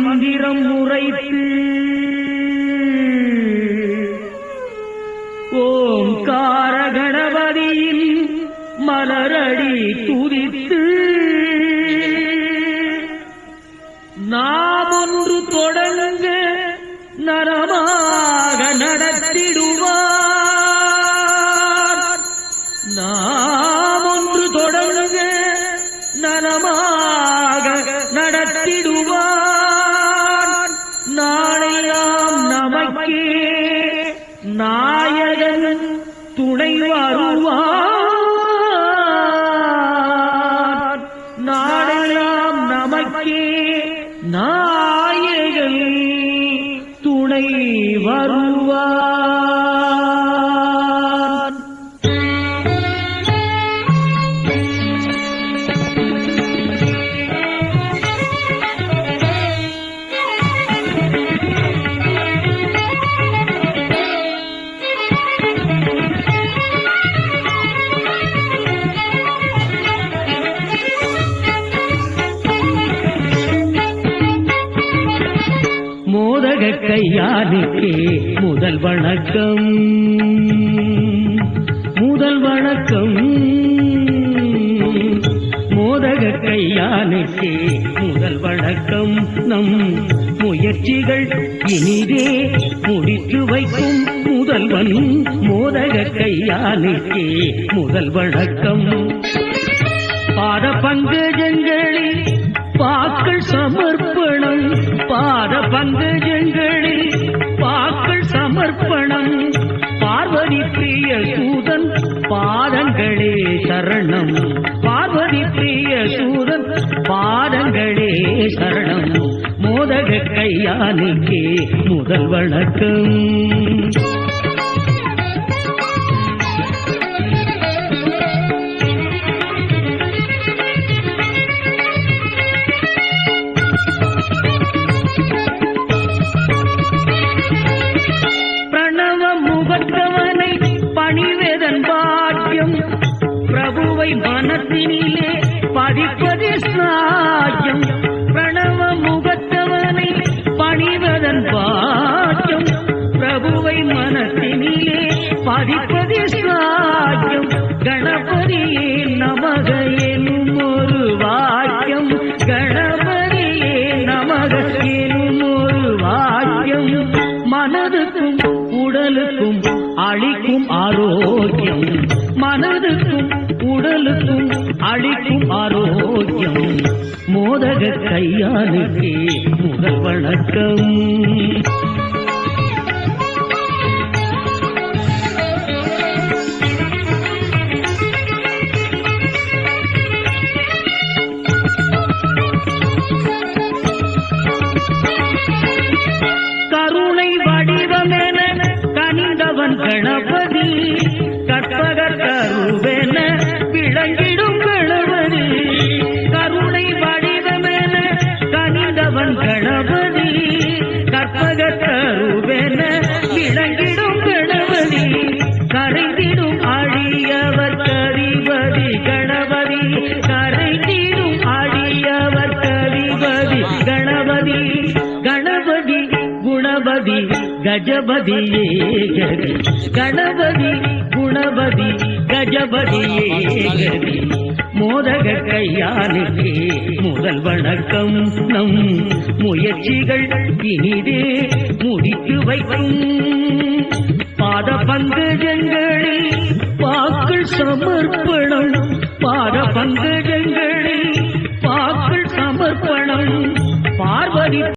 மந்திரம் உரைத்து ஓம்கார கணபதியின் மலரடி துதித்து நாம் ஒன்று தொடங்க நரமாக நடத்திடுவார். நாம் ஒன்று தொடங்க நரமாக நடத்திடுவார். நாளையாம் நமக்கே நாயகன் துணை வருவார். நாளையாம் நமக்கே நாயகன் துணை வருவார். மோதக கையானுக்கே முதல் வணக்கம், முதல் வணக்கம். மோதக கையானுக்கே முதல் வணக்கம். நம் முயற்சிகள் இனிதே முடித்து வைக்கும் முதல்வன் மோதக கையானுக்கே முதல் வணக்கம். பாத பங்கஜங்களில் பாக்கள் சமர்ப்பணம், பாத பங்கஜங்களில் பாக்கள் சமர்ப்பணம். பார்வதி பிரிய சூதன் பாதங்களே சரணம், பார்வதி பிரிய சூதன் பாதங்களே சரணம். மோதக கையானுக்கே முதல் வணக்கம். பணிவேதன் பாக்கியம் பிரபுவை மனத்தினிலே பதிப்பதே ஸ்நாயம். பிரணவ முகத்தவனை பணிவதன் பாக்கியம் பிரபுவை மனத்தினிலே பதிப்பதே ஸ்நாயம். கணபதியே நமக எனும் ஒரு வாக்கியம், கணபதியே நமக எனும் ஒரு வாக்கியம். மனதுக்கும் உடலுக்கும் அளிக்கும் ஆரோக்கியம், மனதுக்கும் உடலுக்கும் அளிக்கும் ஆரோக்கியம். மோதக கையானுக்கே முதல் வணக்கம். கருணை வடிவமென கனிந்தவன் கணபதி, கற்பக கருவென விளங்கிடும் கணபதி. கருணை வடிவமென கனிந்தவன் கணபதி, கற்பக கருவென விளங்கிடும் கணபதி. கரைந்திடும் அடியவர் கதிபதி கணபதி, கரைந்திடும் அடியவர் கதிபதி கணபதி. கணபதி குணபதி கஜபதியே கதி, கணபதி குணபதி கஜபதியே கதி. மோதக கையானுக்கே முதல் வணக்கம். நம் முயற்சிகள் இனிதே முடித்து வைக்கும் பாத பங்கஜங்களில் பாக்கள் சமர்ப்பணம், பாத பங்கஜ